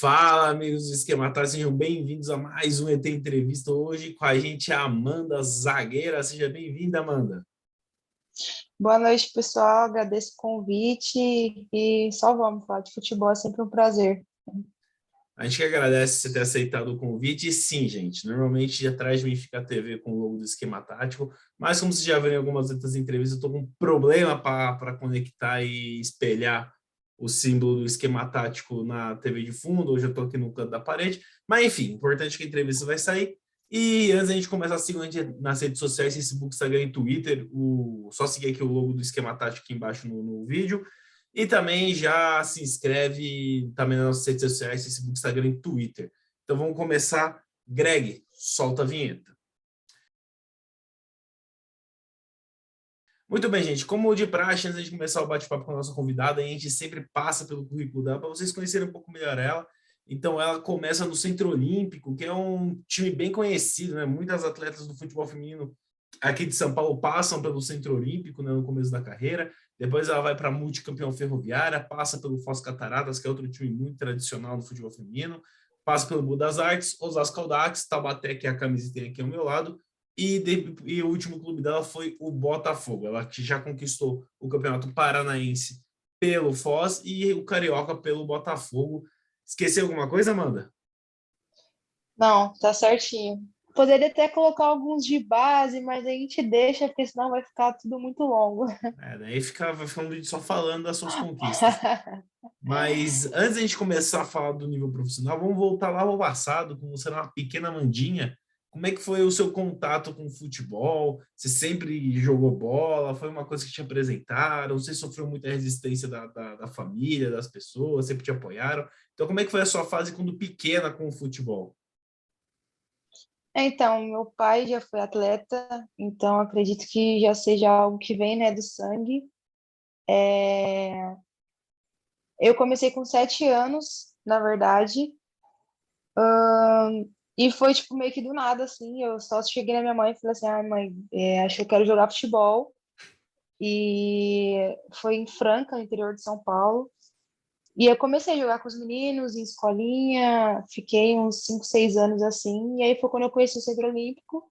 Fala, amigos do Esquematar, sejam bem-vindos a mais um ET Entrevista. Hoje com a gente a Amanda Zagueira. Seja bem-vinda, Amanda. Boa noite, pessoal. Agradeço o convite e só vamos falar de futebol, é sempre um prazer. A gente que agradece você ter aceitado o convite. E sim, gente, normalmente atrás de mim fica a TV com o logo do Esquema Tático, mas como vocês já viram em algumas outras entrevistas, eu estou com um problema para conectar e espelhar o símbolo do Esquema Tático na TV de fundo. Hoje eu estou aqui no canto da parede, mas enfim, importante que a entrevista vai sair. E antes da gente começar, sigam a gente nas redes sociais, Facebook, Instagram e Twitter. Só seguir aqui o logo do Esquema Tático aqui embaixo no vídeo. E também já se inscreve também nas nossas redes sociais, Facebook, Instagram e Twitter. Então vamos começar. Greg, solta a vinheta. Muito bem, gente. Como de praxe, antes de começar o bate-papo com a nossa convidada, a gente sempre passa pelo currículo dela para vocês conhecerem um pouco melhor ela. Então, ela começa no Centro Olímpico, que é um time bem conhecido, né? Muitas atletas do futebol feminino aqui de São Paulo passam pelo Centro Olímpico, né, no começo da carreira. Depois ela vai para a Multicampeão Ferroviária, passa pelo Foz Cataratas, que é outro time muito tradicional no futebol feminino, passa pelo Budas Artes, Osasco Audax, Taubaté, que é a camisa que tem aqui ao meu lado, e o último clube dela foi o Botafogo. Ela que já conquistou o Campeonato Paranaense pelo Foz e o Carioca pelo Botafogo. Esqueceu alguma coisa, Amanda? Não, tá certinho. Poderia até colocar alguns de base, mas a gente deixa, porque senão vai ficar tudo muito longo. Daí vai ficar um vídeo só falando das suas conquistas. Mas antes de a gente começar a falar do nível profissional, vamos voltar lá ao passado, como você era uma pequena Mandinha. Como é que foi o seu contato com o futebol? Você sempre jogou bola? Foi uma coisa que te apresentaram? Você sofreu muita resistência da família, das pessoas? Sempre te apoiaram? Então, como é que foi a sua fase quando pequena com o futebol? Então, meu pai já foi atleta, então acredito que já seja algo que vem, né, do sangue. Eu comecei com 7 anos, na verdade, e foi, tipo, meio que do nada, assim. Eu só cheguei na minha mãe e falei assim: ah, mãe, acho que eu quero jogar futebol. E foi em Franca, no interior de São Paulo. E eu comecei a jogar com os meninos em escolinha, fiquei uns 5, 6 anos assim, e aí foi quando eu conheci o Centro Olímpico,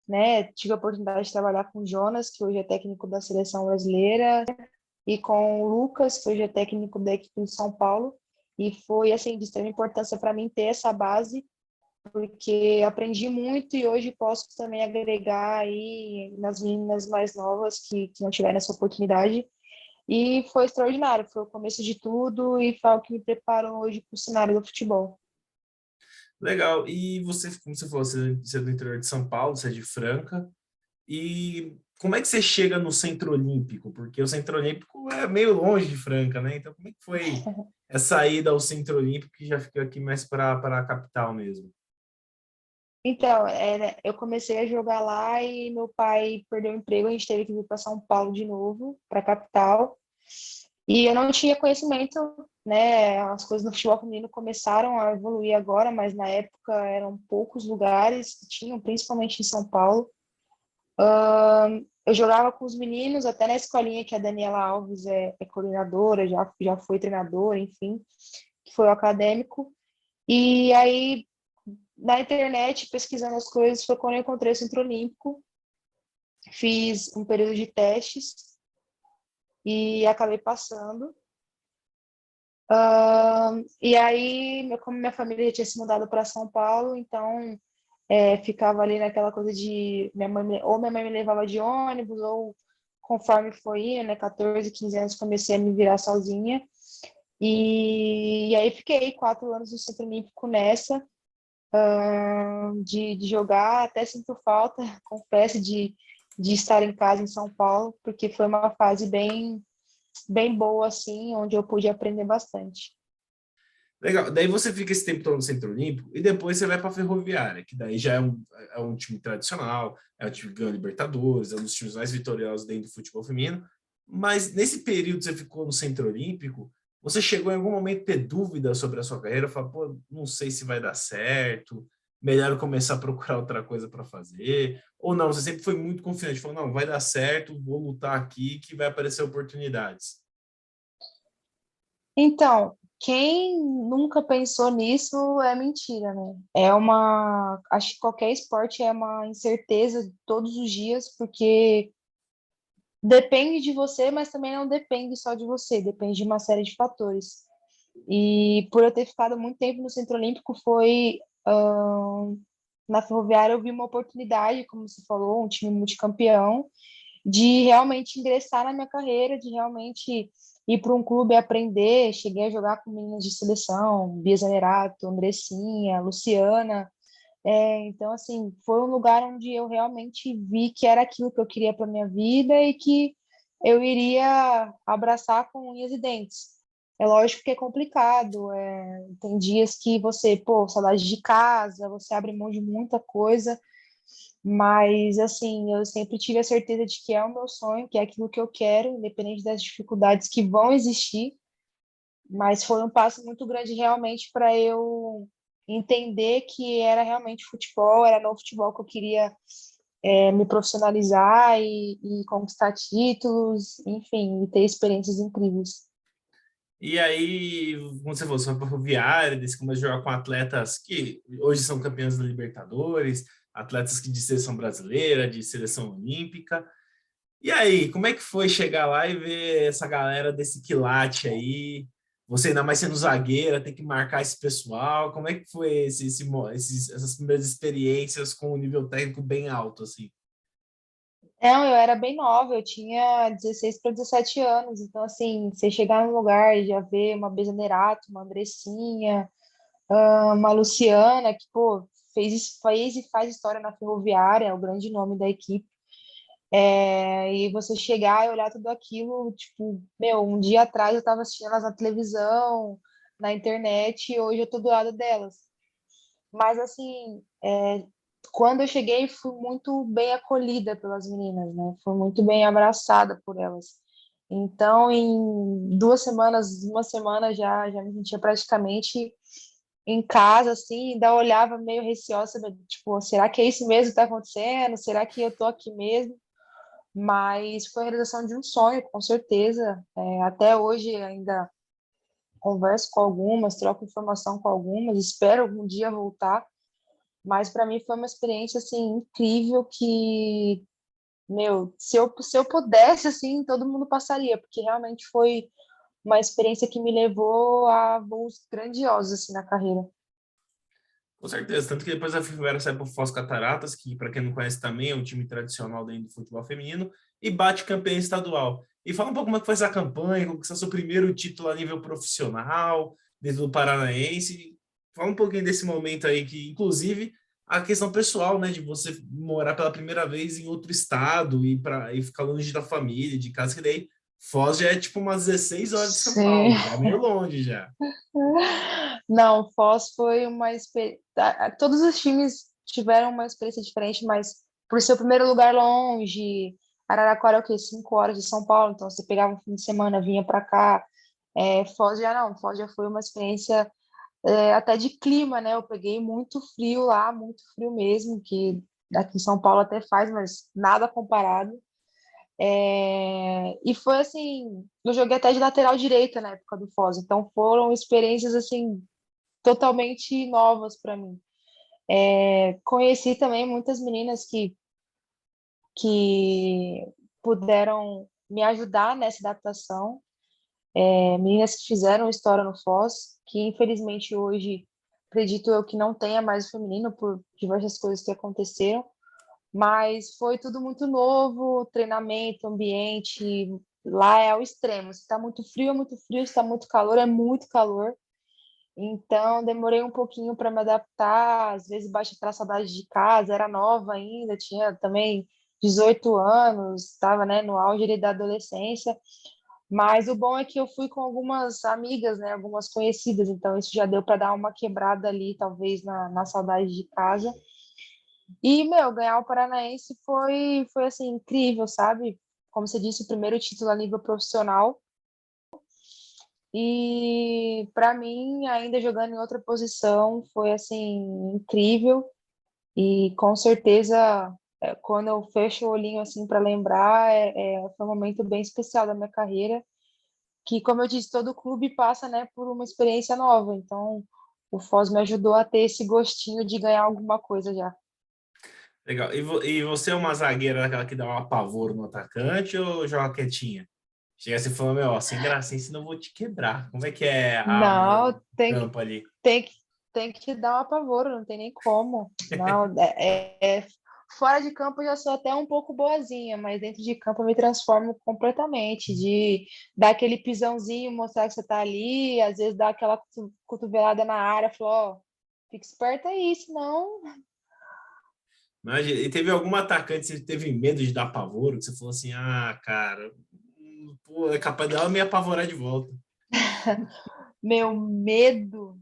né? Tive a oportunidade de trabalhar com o Jonas, que hoje é técnico da seleção brasileira, e com o Lucas, que hoje é técnico da equipe de São Paulo, e foi assim de extrema importância para mim ter essa base, porque aprendi muito e hoje posso também agregar aí nas meninas mais novas que não tiveram essa oportunidade. E foi extraordinário, foi o começo de tudo e foi o que me preparou hoje para o cenário do futebol. Legal. E você, como você falou, você é do interior de São Paulo, você é de Franca. E como é que você chega no Centro Olímpico? Porque o Centro Olímpico é meio longe de Franca, né? Então, como é que foi essa ida ao Centro Olímpico, que já fica aqui mais para a capital mesmo? Então, eu comecei a jogar lá e meu pai perdeu o emprego, a gente teve que vir para São Paulo de novo, para a capital. E eu não tinha conhecimento, né? As coisas no futebol feminino começaram a evoluir agora, mas na época eram poucos lugares que tinham, principalmente em São Paulo. Eu jogava com os meninos, até na escolinha que a Daniela Alves é coordenadora, já foi treinadora, enfim, que foi o acadêmico. E aí, na internet, pesquisando as coisas, foi quando eu encontrei o Centro Olímpico, fiz um período de testes e acabei passando. E aí, como minha família já tinha se mudado para São Paulo, então ficava ali naquela coisa de ou minha mãe me levava de ônibus, ou conforme foi indo, né, 14, 15 anos, comecei a me virar sozinha. E aí fiquei 4 anos no Centro Olímpico nessa, de jogar, até sinto falta, confesso, de estar em casa em São Paulo, porque foi uma fase bem, bem boa, assim, onde eu pude aprender bastante. Legal. Daí você fica esse tempo todo no Centro Olímpico e depois você vai para a Ferroviária, que daí já é um time tradicional, é um time que ganha Libertadores, é um dos times mais vitoriosos dentro do futebol feminino. Mas nesse período que você ficou no Centro Olímpico, você chegou em algum momento a ter dúvida sobre a sua carreira? Falar, pô, não sei se vai dar certo, melhor eu começar a procurar outra coisa para fazer. Ou não, você sempre foi muito confiante, falou, não, vai dar certo, vou lutar aqui que vai aparecer oportunidades. Então, quem nunca pensou nisso é mentira, né? Acho que qualquer esporte é uma incerteza todos os dias, porque depende de você, mas também não depende só de você, depende de uma série de fatores. E por eu ter ficado muito tempo no Centro Olímpico, na Ferroviária eu vi uma oportunidade, como você falou, um time multicampeão, de realmente ingressar na minha carreira, de realmente ir para um clube e aprender. Cheguei a jogar com meninas de seleção, Bia Zanerato, Andressinha, Luciana. Então, assim, foi um lugar onde eu realmente vi que era aquilo que eu queria para minha vida e que eu iria abraçar com unhas e dentes. É lógico que é complicado, tem dias que você, pô, saudade de casa, você abre mão de muita coisa, mas, assim, eu sempre tive a certeza de que é o meu sonho, que é aquilo que eu quero, independente das dificuldades que vão existir, mas foi um passo muito grande realmente para eu entender que era realmente futebol, era no futebol que eu queria me profissionalizar e conquistar títulos, enfim, e ter experiências incríveis. E aí, como você falou, você foi para Ferroviária, você começou a jogar com atletas que hoje são campeões da Libertadores, atletas que de seleção brasileira, de seleção olímpica. E aí, como é que foi chegar lá e ver essa galera desse quilate aí? Você ainda mais sendo zagueira, tem que marcar esse pessoal. Como é que foi essas primeiras experiências com um nível técnico bem alto, assim? Não, eu era bem nova, eu tinha 16 para 17 anos, então, assim, você chegar num lugar e já ver uma Bejanerato, uma Andressinha, uma Luciana, que, pô, fez e faz história na Ferroviária, é o grande nome da equipe. E você chegar e olhar tudo aquilo, tipo, meu, um dia atrás eu estava assistindo elas na televisão, na internet, e hoje eu tô do lado delas. Mas, assim, quando eu cheguei, fui muito bem acolhida pelas meninas, né? Fui muito bem abraçada por elas. Então, em 2 semanas, uma semana já me sentia praticamente em casa, assim, ainda olhava meio receosa, tipo, será que é isso mesmo que está acontecendo? Será que eu tô aqui mesmo? Mas foi a realização de um sonho, com certeza. Até hoje ainda converso com algumas, troco informação com algumas, espero algum dia voltar. Mas para mim foi uma experiência assim incrível que, meu, se eu pudesse assim, todo mundo passaria, porque realmente foi uma experiência que me levou a voos grandiosos assim na carreira. Com certeza, tanto que depois a Ferroviária sai para o Foz Cataratas, que para quem não conhece também é um time tradicional dentro do futebol feminino, e bate campeão estadual. E fala um pouco como é que foi essa campanha, como que foi seu primeiro título a nível profissional, dentro do Paranaense. Fala um pouquinho desse momento aí, que inclusive a questão pessoal, né, de você morar pela primeira vez em outro estado e ficar longe da família, de casa, que daí Foz já é tipo umas 16 horas de São Sim. Paulo, já é meio longe já. Não, Foz foi uma experiência. Todos os times tiveram uma experiência diferente, mas por ser o primeiro lugar longe, Araraquara é o quê? 5 horas de São Paulo, então você pegava um fim de semana, vinha para cá. Foz já não, Foz já foi uma experiência até de clima, né? Eu peguei muito frio lá, muito frio mesmo, que aqui em São Paulo até faz, mas nada comparado. E foi assim, eu joguei até de lateral direita na época do Foz, então foram experiências assim totalmente novas para mim. Conheci também muitas meninas que puderam me ajudar nessa adaptação, meninas que fizeram história no Foz, que infelizmente hoje acredito eu que não tenha mais o feminino por diversas coisas que aconteceram, mas foi tudo muito novo, treinamento, ambiente, lá é ao extremo. Se está muito frio, é muito frio, se está muito calor, é muito calor. Então, demorei um pouquinho para me adaptar. Às vezes, bate aquela saudade de casa, era nova ainda, tinha também 18 anos, estava, né, no auge ali da adolescência. Mas o bom é que eu fui com algumas amigas, né, algumas conhecidas, então isso já deu para dar uma quebrada ali, talvez, na saudade de casa. E, meu, ganhar o Paranaense foi assim, incrível, sabe? Como você disse, o primeiro título a nível profissional. E para mim, ainda jogando em outra posição, foi assim incrível. E com certeza, quando eu fecho o olhinho assim para lembrar, foi um momento bem especial da minha carreira. que, como eu disse, todo clube passa, né, por uma experiência nova. Então, o Foz me ajudou a ter esse gostinho de ganhar alguma coisa já. Legal. E você é uma zagueira daquela que dá um apavoro no atacante ou joga quietinha? Chega assim falando, meu, ó, sem gracinha, senão eu vou te quebrar. Como é que é a mão Não, no campo ali? tem que, tem que dar um apavoro, não tem nem como. Não, fora de campo eu já sou até um pouco boazinha, mas dentro de campo eu me transformo completamente, de dar aquele pisãozinho, mostrar que você tá ali, às vezes dar aquela cotovelada na área, falar, ó, fica esperta aí, senão. Imagina, e teve algum atacante que você teve medo de dar apavoro, que você falou assim, ah, cara, pô, é capaz dela me apavorar de volta. Meu medo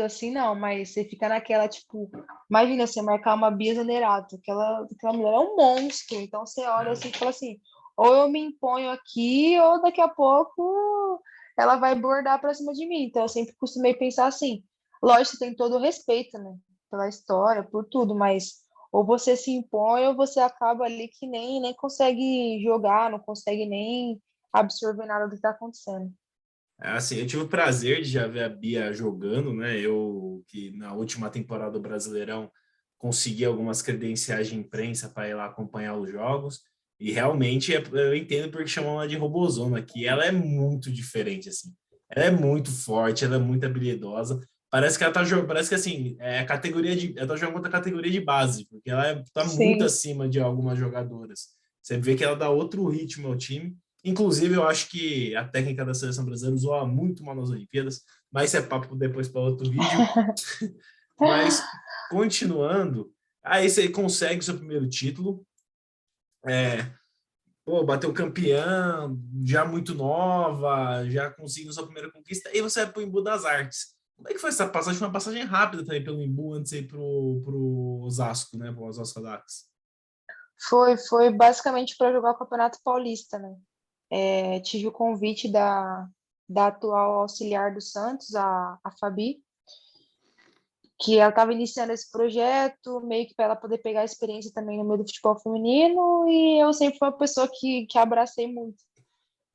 assim não, mas você fica naquela, tipo, imagina você marcar uma Bia Zanerato, aquela mulher é um monstro, então você olha Né? assim e fala assim, ou eu me imponho aqui, ou daqui a pouco ela vai bordar pra cima de mim, então eu sempre costumei pensar assim, lógico, você tem todo o respeito, né, pela história, por tudo, mas ou você se impõe, ou você acaba ali que nem consegue jogar, não consegue nem absorver nada do que tá acontecendo. Assim, eu tive o prazer de já ver a Bia jogando, né? Eu que na última temporada do Brasileirão consegui algumas credenciais de imprensa para ir lá acompanhar os jogos. E realmente eu entendo porque chamam ela de Robozona, que ela é muito diferente, assim. Ela é muito forte, ela é muito habilidosa. Parece que ela tá jogando, parece que assim, é a categoria de, ela tá jogando contra a categoria de base, porque ela tá muito Sim. acima de algumas jogadoras. Você vê que ela dá outro ritmo ao time. Inclusive, eu acho que a técnica da seleção brasileira usou muito mal nas Olimpíadas, mas isso é papo depois para outro vídeo. Mas, continuando, aí você consegue seu primeiro título, é, pô, bateu campeão, já muito nova, já conseguiu sua primeira conquista, e você vai para o Embu das Artes. Como é que foi essa passagem? Foi uma passagem rápida também pelo Embu, antes de ir pro Osasco, né? Pro Osasco Dax. Foi basicamente para jogar o Campeonato Paulista, né? Tive o convite da atual auxiliar do Santos, a Fabi, que ela estava iniciando esse projeto, meio que para ela poder pegar experiência também no meio do futebol feminino, e eu sempre fui uma pessoa que abracei muito.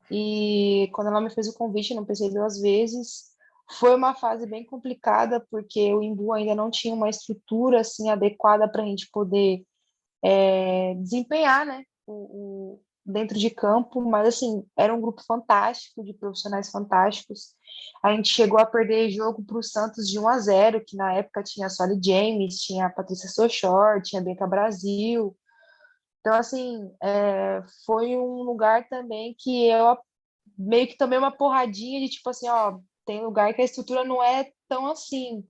E quando ela me fez o convite, não pensei duas vezes. Foi uma fase bem complicada, porque o Imbu ainda não tinha uma estrutura assim adequada para a gente poder desempenhar, né, dentro de campo, mas assim, era um grupo fantástico, de profissionais fantásticos. A gente chegou a perder jogo para o Santos de 1-0, que na época tinha a Solly James, tinha a Patrícia Sochor, tinha a Bianca Brasil. Então, assim, foi um lugar também que eu meio que tomei uma porradinha de tipo assim, ó, tem lugar que a estrutura não é tão assim,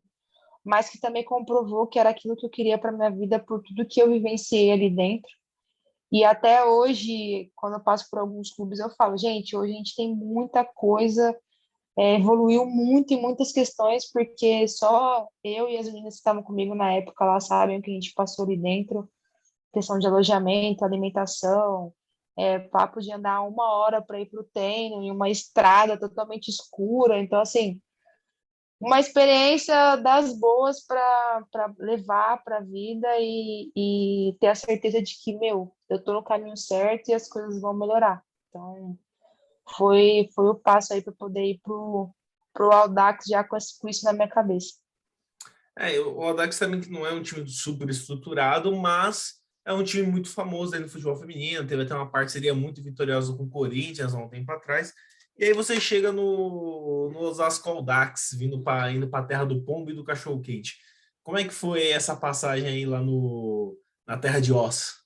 mas que também comprovou que era aquilo que eu queria para minha vida por tudo que eu vivenciei ali dentro. E até hoje, quando eu passo por alguns clubes, eu falo, gente, hoje a gente tem muita coisa, evoluiu muito em muitas questões, porque só eu e as meninas que estavam comigo na época lá sabem o que a gente passou ali dentro, questão de alojamento, alimentação, papo de andar 1 hora para ir para o treino, em uma estrada totalmente escura. Então, assim, uma experiência das boas para levar para a vida e ter a certeza de que, meu, eu estou no caminho certo e as coisas vão melhorar. Então, foi o passo aí para poder ir pro Audax já com isso na minha cabeça. O Audax também que não é um time super estruturado, mas é um time muito famoso aí no futebol feminino. Teve até uma parceria muito vitoriosa com o Corinthians há um tempo atrás. E aí você chega no Osasco Audax, indo para a terra do pombo e do cachorro quente. Como é que foi essa passagem aí lá na terra de Oss?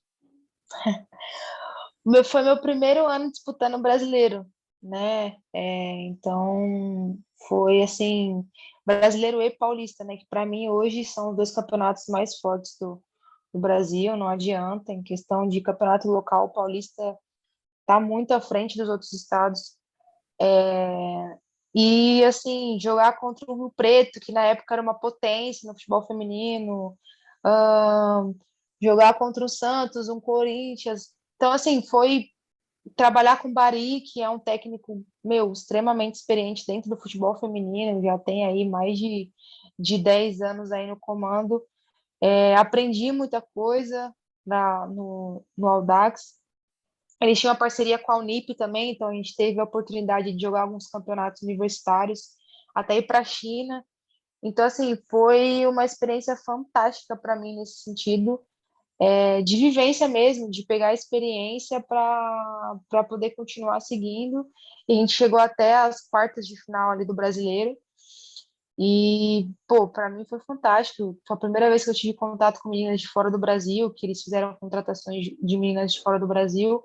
Foi meu primeiro ano disputando o brasileiro, né? Então, foi assim, brasileiro e paulista, né? Que para mim hoje são os dois campeonatos mais fortes do Brasil, não adianta. Em questão de campeonato local, o paulista está muito à frente dos outros estados. E, assim, jogar contra o Rio Preto, que na época era uma potência no futebol feminino, ahn, jogar contra o Santos, um Corinthians. Então, assim, foi trabalhar com o Bari, que é um técnico, meu, extremamente experiente dentro do futebol feminino, já tem aí mais de 10 anos aí no comando. Aprendi muita coisa no Audax, Eles tinham uma parceria com a Unip também, então a gente teve a oportunidade de jogar alguns campeonatos universitários, até ir para a China. Então, assim, foi uma experiência fantástica para mim nesse sentido, de vivência mesmo, de pegar a experiência para poder continuar seguindo. E a gente chegou até as quartas de final ali do Brasileiro. E, pô, para mim foi fantástico. Foi a primeira vez que eu tive contato com meninas de fora do Brasil, que eles fizeram contratações de meninas de fora do Brasil,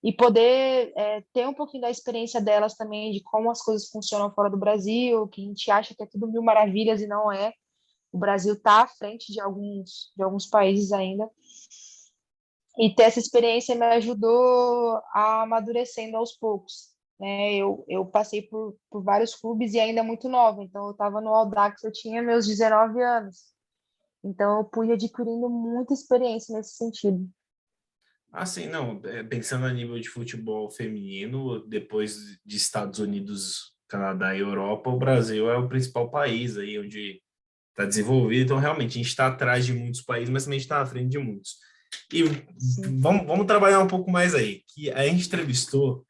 e poder ter um pouquinho da experiência delas também, de como as coisas funcionam fora do Brasil, que a gente acha que é tudo mil maravilhas e não é. O Brasil está à frente de alguns países ainda. E ter essa experiência me ajudou a amadurecendo aos poucos. Né? Eu passei por vários clubes e ainda muito nova. Então, eu estava no Audax, eu tinha meus 19 anos. Então, eu pude adquirindo muita experiência nesse sentido. Assim, não, pensando a nível de futebol feminino, depois de Estados Unidos, Canadá e Europa, o Brasil é o principal país aí onde está desenvolvido. Então, realmente, a gente está atrás de muitos países, mas também está à frente de muitos. E Sim. vamos trabalhar um pouco mais aí. Que a gente entrevistou,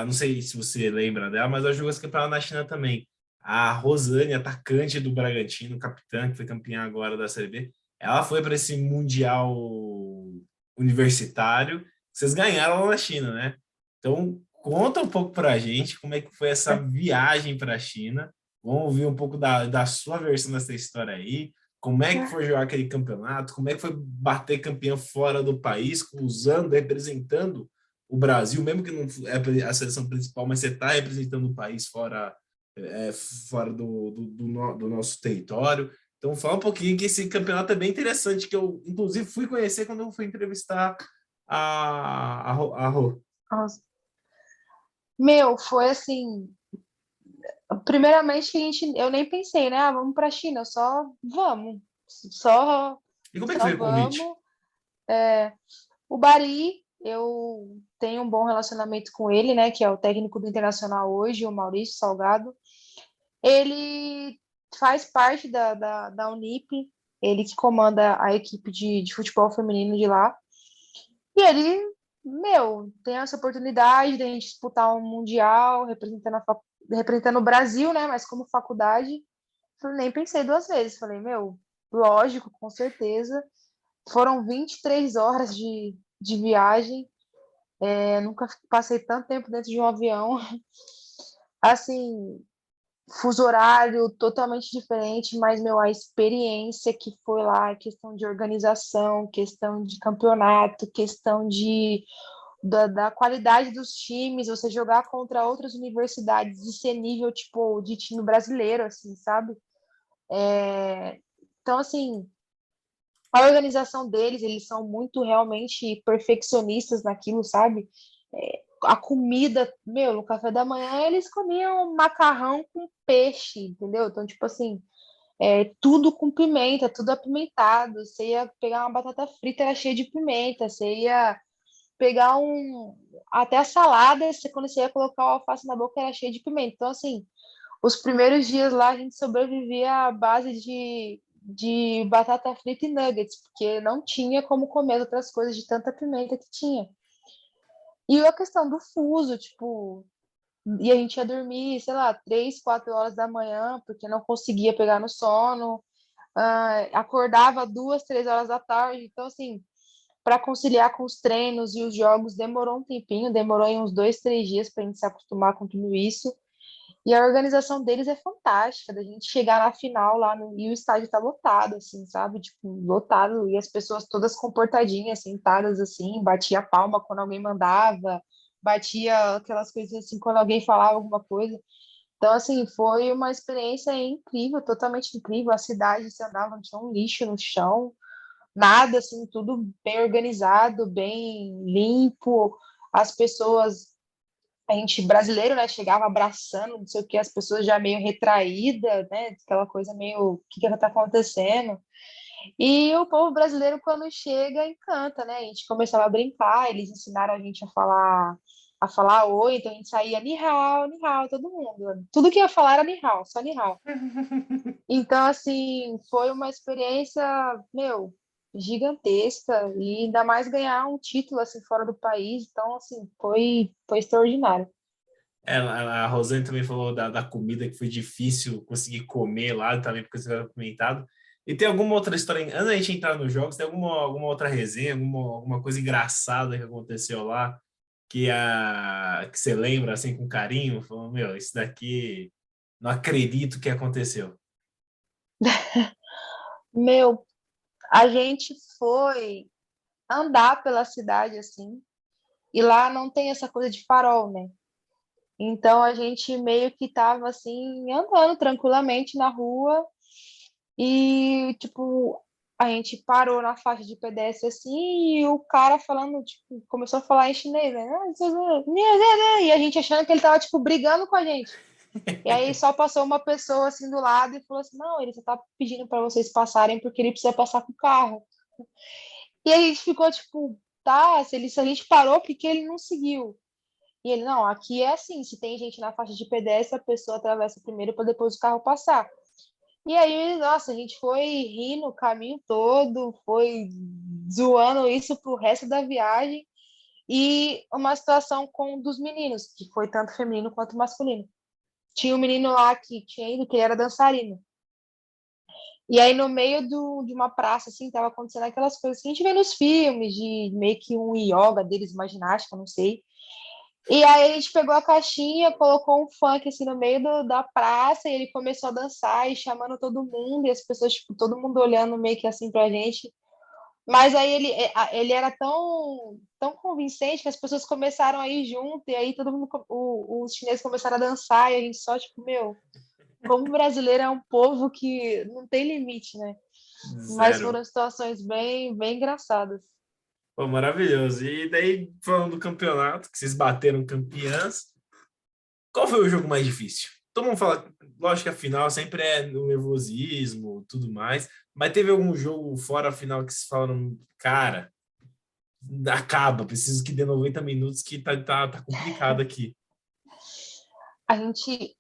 não sei se você lembra dela, mas ela jogou esse campeonato na China também. A Rosane, atacante do Bragantino, capitã, que foi campeã agora da Série B, ela foi para esse Mundial Universitário. Vocês ganharam lá na China, né? Então, conta um pouco para a gente como é que foi essa viagem para a China. Vamos ouvir um pouco da sua versão dessa história aí. Como é que foi jogar aquele campeonato? Como é que foi bater campeão fora do país, usando, representando o Brasil, mesmo que não é a seleção principal, mas você está representando o país fora do nosso território. Então, fala um pouquinho que esse campeonato é bem interessante, que eu, inclusive, fui conhecer quando eu fui entrevistar a Rô. Nossa. Meu, foi assim. Primeiramente, eu nem pensei, né? Ah, vamos para a China, só vamos. Só, E como é que só foi o convite? vamos. O Bari, eu tenho um bom relacionamento com ele, né? Que é o técnico do Internacional hoje, o Maurício Salgado. Ele faz parte da Unip, ele que comanda a equipe de futebol feminino de lá. E ele, meu, tem essa oportunidade de a gente disputar um mundial representando o Brasil, né? Mas como faculdade, eu nem pensei duas vezes. Falei, meu, lógico, com certeza. Foram 23 horas de viagem. Nunca passei tanto tempo dentro de um avião. Assim, fuso horário totalmente diferente, mas, meu, a experiência que foi lá, questão de organização, questão de campeonato, questão da qualidade dos times, você jogar contra outras universidades e ser nível, tipo, de time brasileiro, assim, sabe? Então, assim, a organização deles, eles são muito realmente perfeccionistas naquilo, sabe? A comida, meu, no café da manhã eles comiam macarrão com peixe, entendeu? Então, tipo assim, tudo com pimenta, tudo apimentado. Você ia pegar uma batata frita, era cheia de pimenta. Você ia pegar até a salada, quando você ia colocar o alface na boca, era cheia de pimenta. Então, assim, os primeiros dias lá a gente sobrevivia à base de batata frita e nuggets, porque não tinha como comer outras coisas de tanta pimenta que tinha. E a questão do fuso, tipo, e a gente ia dormir, sei lá, 3, 4 horas da manhã, porque não conseguia pegar no sono, acordava 2, 3 horas da tarde. Então, assim, para conciliar com os treinos e os jogos, demorou um tempinho, demorou aí uns 2, 3 dias para a gente se acostumar com tudo isso. E a organização deles é fantástica, da gente chegar na final lá e o estádio tá lotado, assim, sabe? Tipo, lotado, e as pessoas todas comportadinhas, sentadas assim, batia palma quando alguém mandava, batia aquelas coisas assim quando alguém falava alguma coisa. Então, assim, foi uma experiência incrível, totalmente incrível. A cidade, você andava, não tinha um lixo no chão, nada, assim, tudo bem organizado, bem limpo. As pessoas, a gente brasileiro, né, chegava abraçando, não sei o que, as pessoas já meio retraída, né, aquela coisa meio, o que que tá acontecendo? E o povo brasileiro, quando chega, encanta, né? A gente começava a brincar, eles ensinaram a gente a falar oi, então a gente saía ni hao, todo mundo. Tudo que ia falar era ni hao, só ni hao. Então, assim, foi uma experiência, meu, gigantesca, e ainda mais ganhar um título assim fora do país, então assim, foi extraordinário. A Rosane também falou da comida que foi difícil conseguir comer lá, também porque você havia comentado. E tem alguma outra história, antes da gente entrar nos jogos, tem alguma outra resenha, alguma coisa engraçada que aconteceu lá, que você lembra assim com carinho? Falando, meu, isso daqui não acredito que aconteceu. Meu, a gente foi andar pela cidade assim, e lá não tem essa coisa de farol, né? Então a gente meio que tava assim andando tranquilamente na rua e tipo a gente parou na faixa de pedestre assim e o cara falando, tipo, começou a falar em chinês, né? E a gente achando que ele tava tipo brigando com a gente. E aí só passou uma pessoa assim do lado e falou assim: "Não, ele só tá pedindo para vocês passarem porque ele precisa passar com o carro". E a gente ficou tipo, tá, se a gente parou, porque ele não seguiu? E ele, não, aqui é assim, se tem gente na faixa de pedestre, a pessoa atravessa primeiro para depois o carro passar. E aí, nossa, a gente foi rindo o caminho todo, foi zoando isso pro resto da viagem. E uma situação com um dos meninos, que foi tanto feminino quanto masculino. Tinha um menino lá que tinha ido, que ele era dançarino. E aí, no meio de uma praça, assim, tava acontecendo aquelas coisas que a gente vê nos filmes, de meio que um yoga deles, uma ginástica, não sei. E aí a gente pegou a caixinha, colocou um funk assim no meio da praça e ele começou a dançar e chamando todo mundo e as pessoas, tipo, todo mundo olhando meio que assim pra gente. Mas aí ele era tão convincente que as pessoas começaram a ir junto e aí todo mundo, os chineses começaram a dançar e a gente só, tipo, meu, como o brasileiro é um povo que não tem limite, né? Mas Zero. foram situações bem engraçadas. Pô, maravilhoso. E daí, falando do campeonato, que vocês bateram campeãs, qual foi o jogo mais difícil? Todo mundo fala, lógico que a final sempre é no nervosismo, tudo mais, mas teve algum jogo fora a final que vocês falaram, cara, acaba, preciso que dê 90 minutos que tá complicado aqui.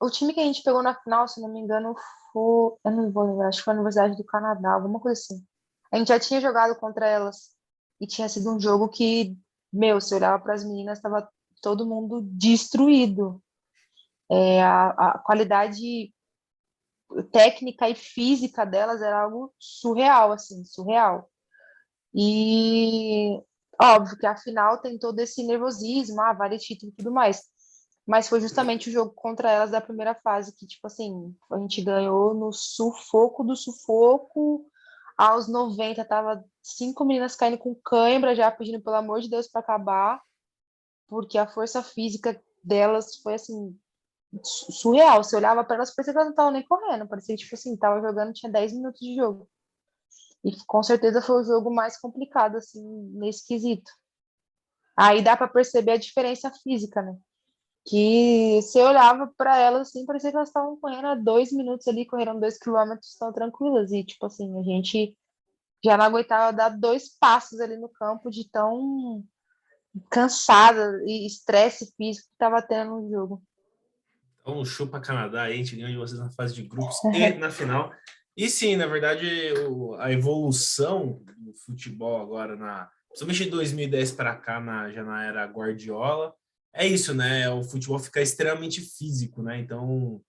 O time que a gente pegou na final, se não me engano, foi, eu não vou lembrar, acho que foi a Universidade do Canadá, alguma coisa assim. A gente já tinha jogado contra elas e tinha sido um jogo que, meu, se olhava para as meninas, estava todo mundo destruído. A qualidade técnica e física delas era algo surreal, assim, surreal. E óbvio que a final tem todo esse nervosismo, vale título e tudo mais. Mas foi justamente o jogo contra elas da primeira fase que, tipo assim, a gente ganhou no sufoco do sufoco. Aos 90 tava 5 meninas caindo com cãibra, já pedindo pelo amor de Deus para acabar, porque a força física delas foi assim surreal. Você olhava para elas, parecia que elas não estavam nem correndo, parecia que tipo assim, tava jogando, tinha 10 minutos de jogo. E com certeza foi o jogo mais complicado assim nesse quesito. Aí dá para perceber a diferença física, né? Que você olhava para elas assim, parecia que elas estavam correndo há 2 minutos ali, correram 2 quilômetros tão tranquilas. E, tipo assim, a gente já não aguentava dar 2 passos ali no campo de tão cansada e estresse físico que estava tendo no jogo. Então, chupa Canadá, aí a gente ganhou de vocês na fase de grupos e na final. E sim, na verdade, a evolução do futebol agora, principalmente de 2010 para cá, já na era Guardiola, é isso, né? O futebol fica extremamente físico, né? Então,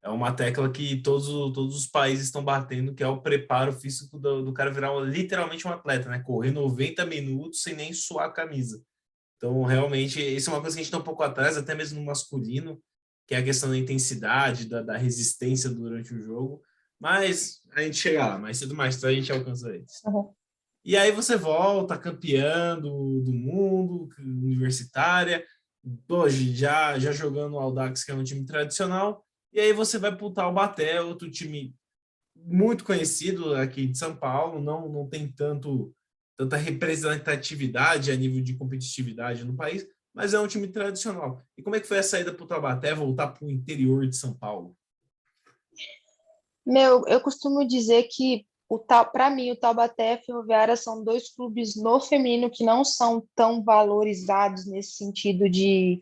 é uma tecla que todos os países estão batendo, que é o preparo físico do cara virar literalmente um atleta, né? Correr 90 minutos sem nem suar a camisa. Então, realmente, isso é uma coisa que a gente está um pouco atrás, até mesmo no masculino, que é a questão da intensidade, da resistência durante o jogo. Mas a gente chega lá, mais cedo ou mais tarde a gente alcança eles. Uhum. E aí você volta campeã do mundo, universitária, hoje já jogando o Audax, que é um time tradicional, e aí você vai para o Taubaté, outro time muito conhecido aqui de São Paulo, não tem tanta representatividade a nível de competitividade no país, mas é um time tradicional. E como é que foi a saída para o Taubaté, voltar para o interior de São Paulo? Meu, eu costumo dizer que para mim o Taubaté e a Ferroviária são dois clubes no feminino que não são tão valorizados nesse sentido de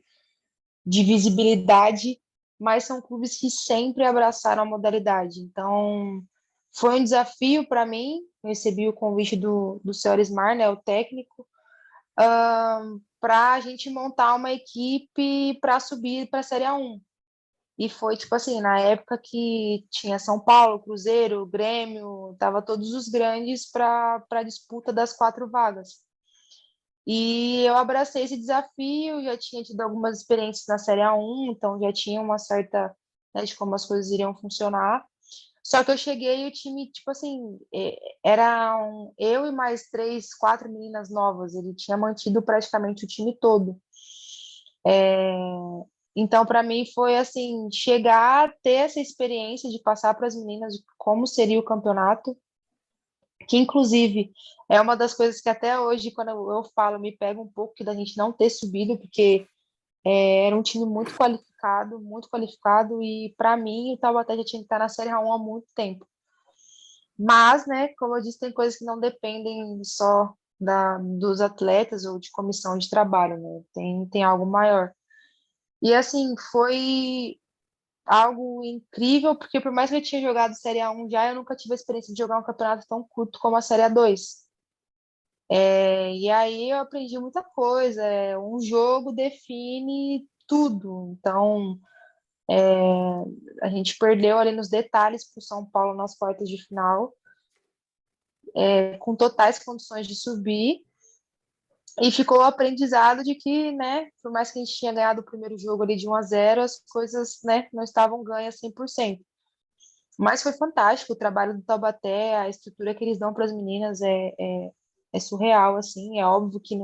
visibilidade, mas são clubes que sempre abraçaram a modalidade. Então, Foi um desafio para mim, eu recebi o convite do senhor Ismar, né, o técnico, para a gente montar uma equipe para subir para a Série A1. E foi, tipo assim, na época que tinha São Paulo, Cruzeiro, Grêmio, tava todos os grandes para a disputa das 4 vagas. E eu abracei esse desafio, já tinha tido algumas experiências na Série A1, então já tinha uma certa, né, de como as coisas iriam funcionar. Só que eu cheguei e o time, tipo assim, eram eu e mais 3, 4 meninas novas. Ele tinha mantido praticamente o time todo. Então, para mim, foi assim, chegar a ter essa experiência de passar para as meninas de como seria o campeonato, que inclusive é uma das coisas que até hoje, quando eu falo, me pega um pouco que da gente não ter subido, porque era um time muito qualificado, e para mim o Taubaté já tinha que estar na Série A1 há muito tempo. Mas, né, como eu disse, tem coisas que não dependem só dos atletas ou de comissão de trabalho, né? Tem algo maior. E assim, foi algo incrível, porque por mais que eu tinha jogado Série A1 já, eu nunca tive a experiência de jogar um campeonato tão curto como a Série A2. E aí eu aprendi muita coisa. Um jogo define tudo. Então, a gente perdeu ali nos detalhes para o São Paulo nas quartas de final, com totais condições de subir. E ficou o aprendizado de que, né, por mais que a gente tinha ganhado o primeiro jogo ali de 1-0, as coisas, né, não estavam ganhas 100%. Mas foi fantástico o trabalho do Taubaté, a estrutura que eles dão para as meninas é surreal, assim. É óbvio que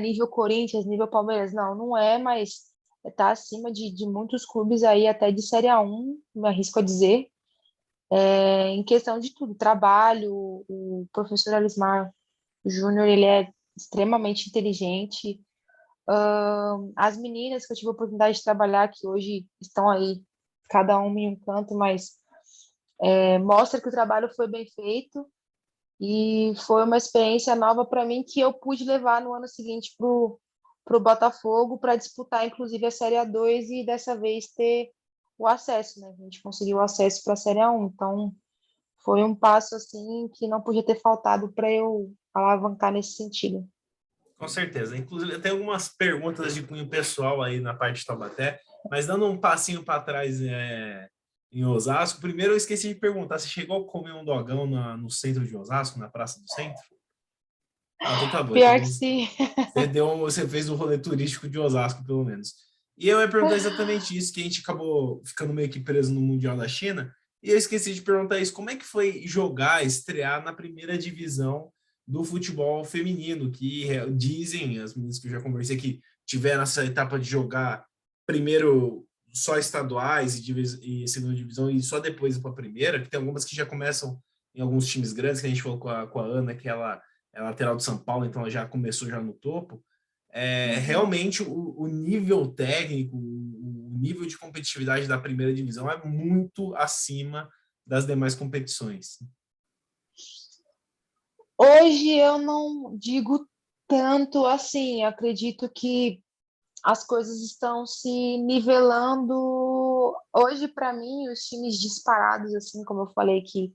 nível Corinthians, nível Palmeiras, não é, mas está acima de muitos clubes aí, até de Série A1, me arrisco a dizer, em questão de tudo, trabalho. O professor Alismar Júnior, ele é extremamente inteligente. As meninas que eu tive a oportunidade de trabalhar, que hoje estão aí, cada uma em um canto, mas mostra que o trabalho foi bem feito, e foi uma experiência nova para mim que eu pude levar no ano seguinte para o Botafogo, para disputar inclusive a Série A2 e dessa vez ter o acesso, né? A gente conseguiu o acesso para a Série A1, então foi um passo assim que não podia ter faltado para eu alavancar nesse sentido. Com certeza. Inclusive, tem algumas perguntas de cunho pessoal aí na parte de Taubaté, mas dando um passinho para trás em Osasco, primeiro eu esqueci de perguntar, você chegou a comer um dogão no centro de Osasco, na Praça do Centro? Ah, então tá bom. Então Pior que sim. você fez o rolê turístico de Osasco, pelo menos. E eu ia perguntar exatamente isso, que a gente acabou ficando meio que preso no Mundial da China, e eu esqueci de perguntar isso, como é que foi jogar, estrear na primeira divisão do futebol feminino, que dizem, as meninas que eu já conversei, que tiveram essa etapa de jogar primeiro só estaduais e segunda divisão, e só depois para a primeira, que tem algumas que já começam em alguns times grandes, que a gente falou com a Ana, que ela é lateral do São Paulo, então ela já começou já no topo. Uhum. Realmente o nível técnico, o nível de competitividade da primeira divisão é muito acima das demais competições. Hoje eu não digo tanto assim, acredito que as coisas estão se nivelando. Hoje, para mim, os times disparados, assim como eu falei, que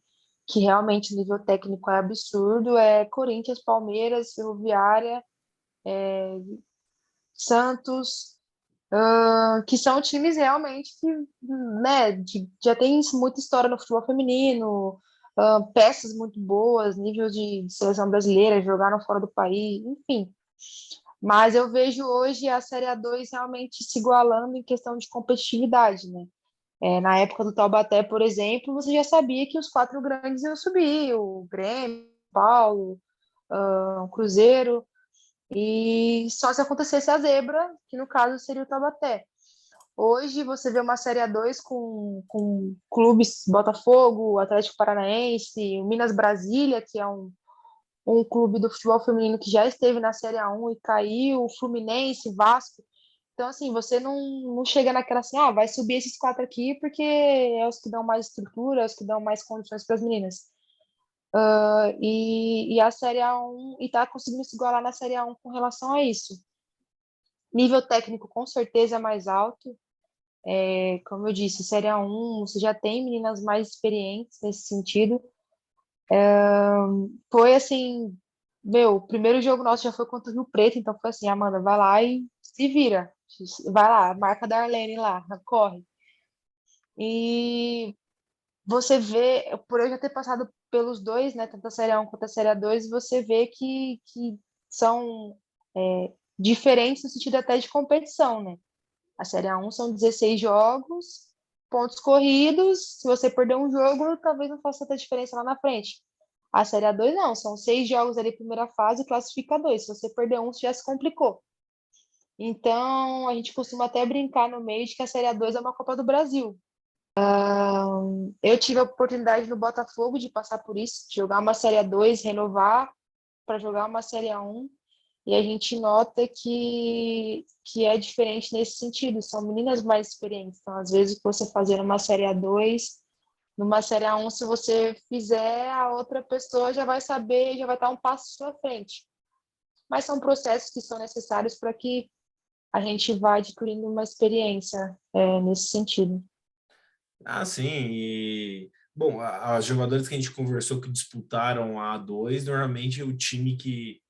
realmente o nível técnico é absurdo, é Corinthians, Palmeiras, Ferroviária, Santos, que são times realmente que, né, já tem muita história no futebol feminino, peças muito boas, nível de seleção brasileira, jogaram fora do país, enfim. Mas eu vejo hoje a Série A2 realmente se igualando em questão de competitividade, né? Na época do Taubaté, por exemplo, você já sabia que os 4 grandes iam subir, o Grêmio, o Paulo, o Cruzeiro, e só se acontecesse a zebra, que no caso seria o Taubaté. Hoje você vê uma Série A2 com clubes Botafogo, Atlético Paranaense, o Minas Brasília, que é um clube do futebol feminino que já esteve na Série A1 e caiu, o Fluminense, Vasco. Então, assim, você não chega naquela assim, vai subir esses 4 aqui porque é os que dão mais estrutura, é os que dão mais condições para as meninas. E a Série A1, e tá conseguindo se igualar na Série A1 com relação a isso. Nível técnico, com certeza, é mais alto. Como eu disse, Série A1, você já tem meninas mais experientes nesse sentido. Foi assim, meu, o primeiro jogo nosso já foi contra o Rio Preto, então foi assim, Amanda, vai lá e se vira. Vai lá, marca da Arlene lá, corre. E você vê, por eu já ter passado pelos dois, né, tanto a Série A1 quanto a Série A2, você vê que são diferentes no sentido até de competição, né? A Série A1 são 16 jogos, pontos corridos. Se você perder um jogo, talvez não faça tanta diferença lá na frente. A Série A2 não, são 6 jogos ali, primeira fase, classifica dois. Se você perder um, você já se complicou. Então, a gente costuma até brincar no meio de que a Série A2 é uma Copa do Brasil. Eu tive a oportunidade no Botafogo de passar por isso, de jogar uma Série A2, renovar para jogar uma Série A1. E a gente nota que é diferente nesse sentido, são meninas mais experientes. Então, às vezes, o que você fazer numa Série A2, numa Série A1, se você fizer, a outra pessoa já vai saber, já vai estar um passo à sua frente. Mas são processos que são necessários para que a gente vá adquirindo uma experiência nesse sentido. Ah, sim. E, bom, as jogadoras que a gente conversou que disputaram a A2, normalmente o time que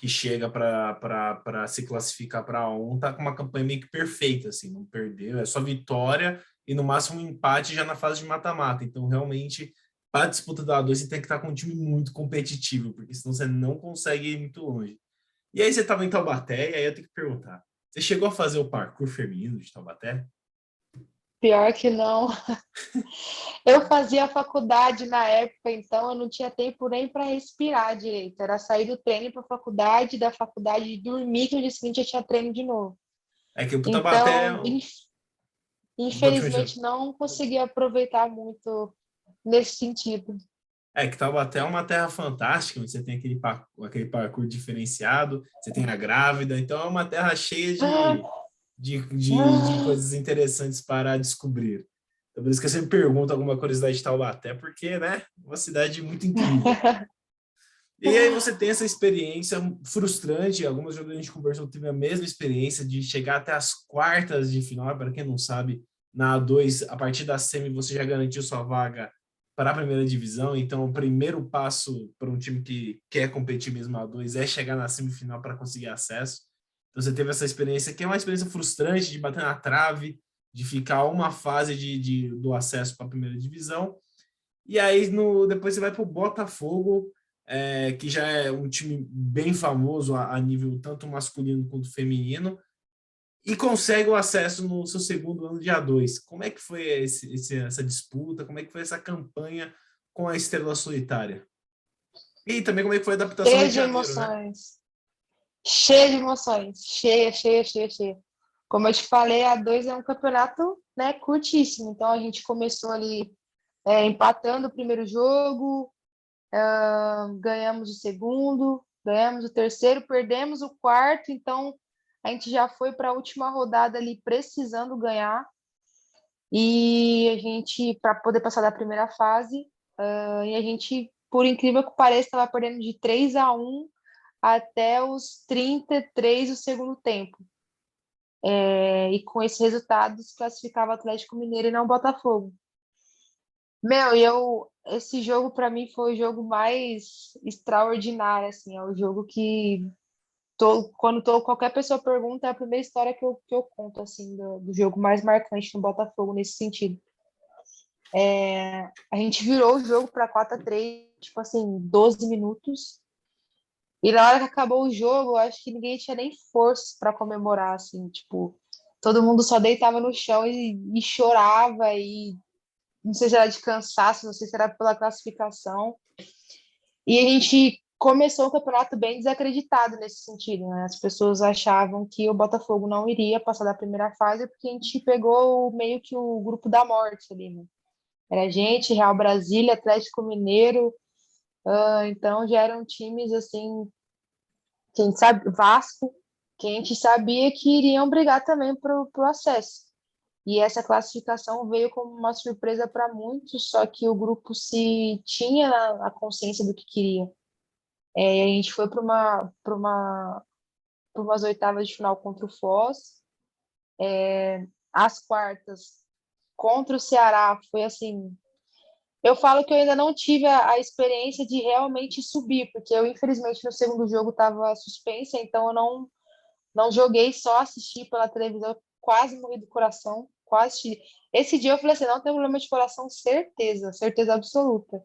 chega para se classificar para A1 tá com uma campanha meio que perfeita, assim, não perdeu, é só vitória e no máximo um empate já na fase de mata-mata. Então, realmente, para a disputa da A2, você tem que estar com um time muito competitivo, porque senão você não consegue ir muito longe. E aí você estava em Taubaté, e aí eu tenho que perguntar: você chegou a fazer o parkour feminino de Taubaté? Pior que não. Eu fazia faculdade na época, então eu não tinha tempo nem para respirar direito. Era sair do treino para a faculdade, da faculdade dormir, que no dia seguinte eu tinha treino de novo. É que o Taubaté, Então, pode continuar. infelizmente, não consegui aproveitar muito nesse sentido. É que Taubaté é uma terra fantástica, onde você tem aquele parkour diferenciado, você tem a grávida, então é uma terra cheia de coisas interessantes para descobrir. Então, por isso que eu sempre pergunto alguma curiosidade de Taubaté, porque, né, é uma cidade muito incrível. E aí você tem essa experiência frustrante, algumas jogadores a gente conversou, teve a mesma experiência de chegar até as quartas de final, para quem não sabe, na A2, a partir da semi você já garantiu sua vaga para a primeira divisão, então o primeiro passo para um time que quer competir mesmo na A2 é chegar na semifinal para conseguir acesso. Então você teve essa experiência que é uma experiência frustrante de bater na trave, de ficar uma fase do acesso para a primeira divisão, e aí depois você vai para o Botafogo, que já é um time bem famoso a nível tanto masculino quanto feminino, e consegue o acesso no seu segundo ano de A2. Como é que foi essa disputa? Como é que foi essa campanha com a Estrela Solitária? E também como é que foi a adaptação no Cheia Rio de de Janeiro, né? emoções. Cheia de emoções. Cheia, cheia, cheia, cheia. Como eu te falei, a 2 é um campeonato, né, curtíssimo. Então a gente começou ali empatando o primeiro jogo, ganhamos o segundo, ganhamos o terceiro, perdemos o quarto, então a gente já foi para a última rodada ali precisando ganhar. E a gente, para poder passar da primeira fase, e a gente, por incrível que pareça, estava perdendo de 3-1 até os 33 do segundo tempo. E com esse resultado se classificava o Atlético Mineiro e não o Botafogo. Meu, esse jogo para mim foi o jogo mais extraordinário, assim, é o jogo que qualquer pessoa pergunta, é a primeira história que eu conto, assim, do jogo mais marcante no Botafogo nesse sentido. A gente virou o jogo para 4-3, tipo assim, 12 minutos. E na hora que acabou o jogo, eu acho que ninguém tinha nem força para comemorar, assim, tipo, todo mundo só deitava no chão e chorava, e não sei se era de cansaço, não sei se era pela classificação. E a gente começou o campeonato bem desacreditado nesse sentido, né? As pessoas achavam que o Botafogo não iria passar da primeira fase porque a gente pegou meio que o grupo da morte ali, né? Era a gente, Real Brasília, Atlético Mineiro, então já eram times assim, que a gente sabe, Vasco, que a gente sabia que iriam brigar também pro acesso. E essa classificação veio como uma surpresa para muitos, só que o grupo se tinha a consciência do que queria. A gente foi para umas oitavas de final contra o Foz. as quartas contra o Ceará foi assim. Eu falo que eu ainda não tive a experiência de realmente subir, porque eu, infelizmente, no segundo jogo estava suspensa, então eu não joguei, só assisti pela televisão, quase morri do coração, quase. Esse dia eu falei assim, não tem problema de coração, certeza, certeza absoluta.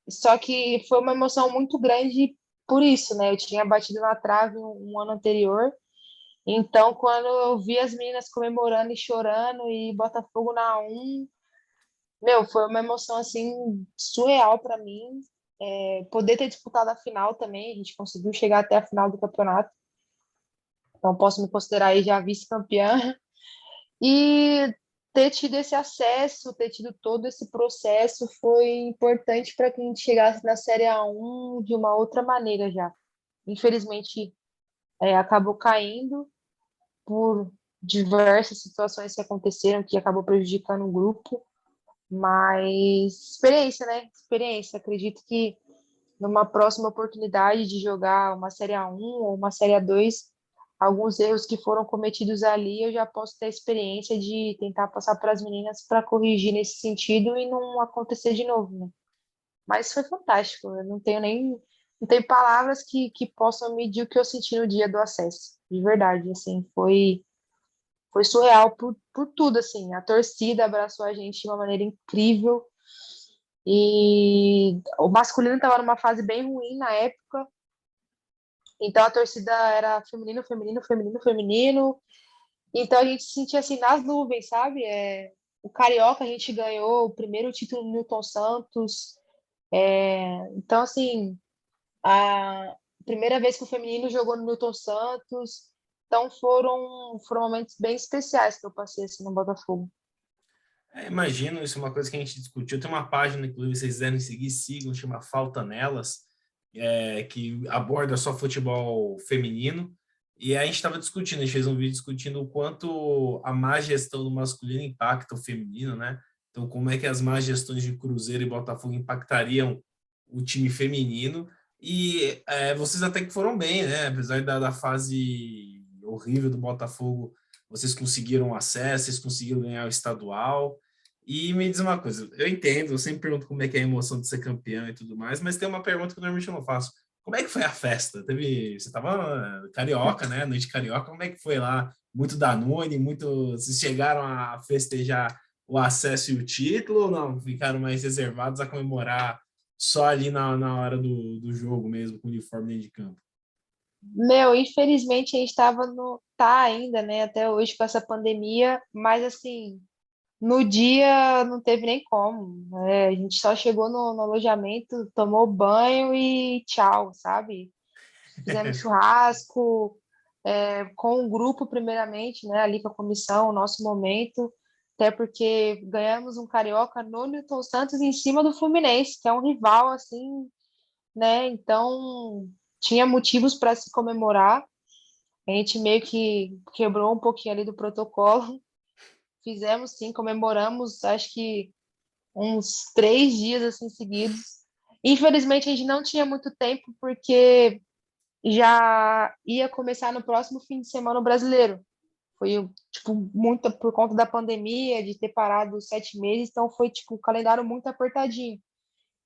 Só que foi uma emoção muito grande por isso, né? Eu tinha batido na trave um ano anterior, então quando eu vi as meninas comemorando e chorando e Botafogo na 1, meu, foi uma emoção assim surreal para mim. Poder ter disputado a final também, a gente conseguiu chegar até a final do campeonato, então posso me considerar aí já vice-campeã. E ter tido esse acesso, ter tido todo esse processo foi importante para que a gente chegasse na Série A1 de uma outra maneira já. Infelizmente, acabou caindo por diversas situações que aconteceram, que acabou prejudicando o grupo, mas experiência, né? Experiência. Acredito que numa próxima oportunidade de jogar uma Série A1 ou uma Série A2, alguns erros que foram cometidos ali, eu já posso ter a experiência de tentar passar para as meninas para corrigir nesse sentido e não acontecer de novo, né? Mas foi fantástico, eu não tenho palavras que possam medir o que eu senti no dia do acesso, de verdade, assim, foi surreal por tudo, assim, a torcida abraçou a gente de uma maneira incrível, e o masculino estava numa fase bem ruim na época, então a torcida era feminino, feminino, feminino, feminino. Então a gente se sentia assim nas nuvens, sabe? O Carioca a gente ganhou o primeiro título do Newton Santos. Então, assim, a primeira vez que o feminino jogou no Newton Santos. Então foram momentos bem especiais que eu passei assim no Botafogo. Imagino, isso é uma coisa que a gente discutiu. Tem uma página, inclusive, vocês quiserem seguir, sigam, chama Falta Nelas, que aborda só futebol feminino. E aí a gente estava discutindo, a gente fez um vídeo discutindo o quanto a má gestão do masculino impacta o feminino, né? Então, como é que as más gestões de Cruzeiro e Botafogo impactariam o time feminino. E vocês até que foram bem, né? Apesar da fase horrível do Botafogo, vocês conseguiram acesso, vocês conseguiram ganhar o estadual. E me diz uma coisa, eu entendo, eu sempre pergunto como é que é a emoção de ser campeão e tudo mais, mas tem uma pergunta que normalmente eu não faço. Como é que foi a festa? Você estava carioca, né? Noite carioca, como é que foi lá? Muito Danone, muito. Vocês chegaram a festejar o acesso e o título ou não? Ficaram mais reservados a comemorar só ali na hora do jogo mesmo, com o uniforme dentro de campo? Meu, infelizmente a gente estava no tá ainda, né, até hoje com essa pandemia, mas assim, no dia não teve nem como, né? A gente só chegou no alojamento, tomou banho e tchau, sabe? Fizemos churrasco, com o grupo primeiramente, né? Ali com a comissão, o nosso momento, até porque ganhamos um carioca no Newton Santos em cima do Fluminense, que é um rival assim, né? Então tinha motivos para se comemorar. A gente meio que quebrou um pouquinho ali do protocolo. Fizemos sim, comemoramos, acho que uns 3 dias assim seguidos. Infelizmente, a gente não tinha muito tempo, porque já ia começar no próximo fim de semana o brasileiro. Foi, tipo, muito por conta da pandemia, de ter parado 7 meses, então foi, tipo, um calendário muito apertadinho.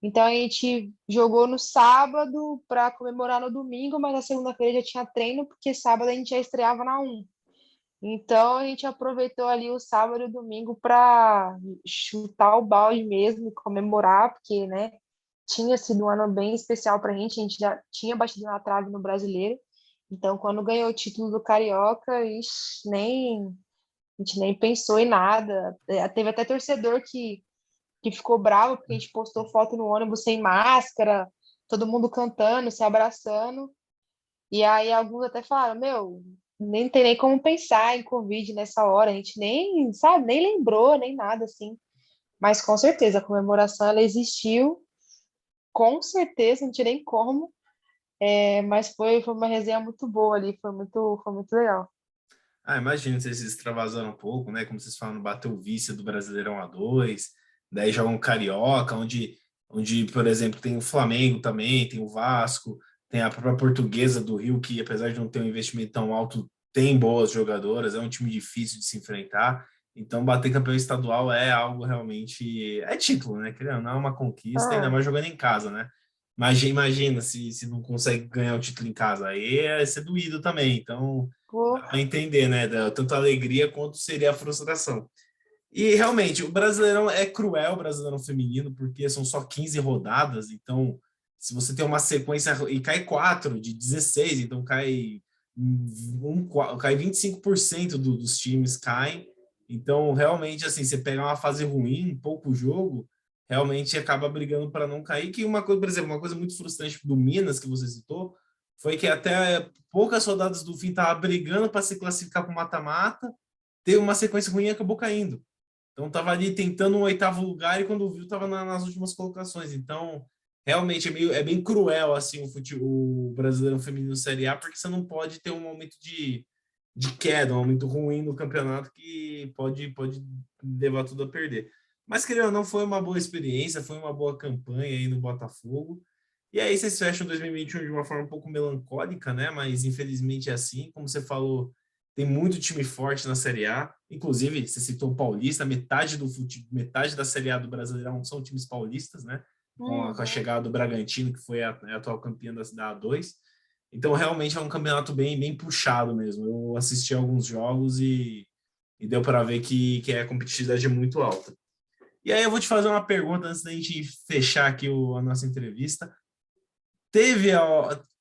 Então a gente jogou no sábado para comemorar no domingo, mas na segunda-feira já tinha treino, porque sábado a gente já estreava na 1. Então a gente aproveitou ali o sábado e o domingo para chutar o balde mesmo, comemorar, porque, né, tinha sido um ano bem especial para a gente já tinha batido na trave no Brasileiro. Então, quando ganhou o título do Carioca, ixi, a gente nem pensou em nada. Teve até torcedor que ficou bravo porque a gente postou foto no ônibus sem máscara, todo mundo cantando, se abraçando. E aí alguns até falaram, meu, nem tem nem como pensar em Covid nessa hora, a gente nem, sabe, nem lembrou, nem nada assim. Mas com certeza a comemoração ela existiu, com certeza, não tinha nem como, mas foi uma resenha muito boa ali, foi muito legal. Imagino que vocês extravasaram um pouco, né? Como vocês falam, bateu o vice do Brasileirão A2, daí jogam um Carioca, onde, por exemplo, tem o Flamengo também, tem o Vasco, tem a própria Portuguesa do Rio, que apesar de não ter um investimento tão alto, tem boas jogadoras, é um time difícil de se enfrentar. Então, bater campeão estadual é algo realmente. É título, né? Querendo, não é uma conquista, ainda Ah, mais jogando em casa, né? Mas imagina se não consegue ganhar o título em casa. Aí é ser doído também. Então, pô, dá para entender, né? Tanto a alegria quanto seria a frustração. E realmente, o Brasileirão é cruel, o Brasileirão feminino, porque são só 15 rodadas. Então, se você tem uma sequência e cai 4 de 16, então cai 25% dos times caem. Então, realmente, assim, você pega uma fase ruim, pouco jogo, realmente acaba brigando para não cair. Que uma coisa, por exemplo, uma coisa muito frustrante do Minas, que você citou, foi que até poucas rodadas do fim estava brigando para se classificar para o mata-mata, teve uma sequência ruim e acabou caindo. Então estava ali tentando um oitavo lugar e quando viu estava nas últimas colocações. Então realmente é bem cruel assim o brasileiro feminino Série A, porque você não pode ter um momento de queda, um momento ruim no campeonato que pode levar tudo a perder. Mas querendo ou não, foi uma boa experiência, foi uma boa campanha aí no Botafogo. E aí vocês fecham 2021 de uma forma um pouco melancólica, né? Mas infelizmente é assim, como você falou, tem muito time forte na Série A. Inclusive, você citou o Paulista, metade da Série A do Brasileirão são times paulistas, né? Com a uhum. chegada do Bragantino, que foi a atual campeã da A2. Então, realmente é um campeonato bem puxado mesmo. Eu assisti alguns jogos e deu para ver que a competitividade é muito alta. E aí eu vou te fazer uma pergunta antes da gente fechar aqui a nossa entrevista. Teve,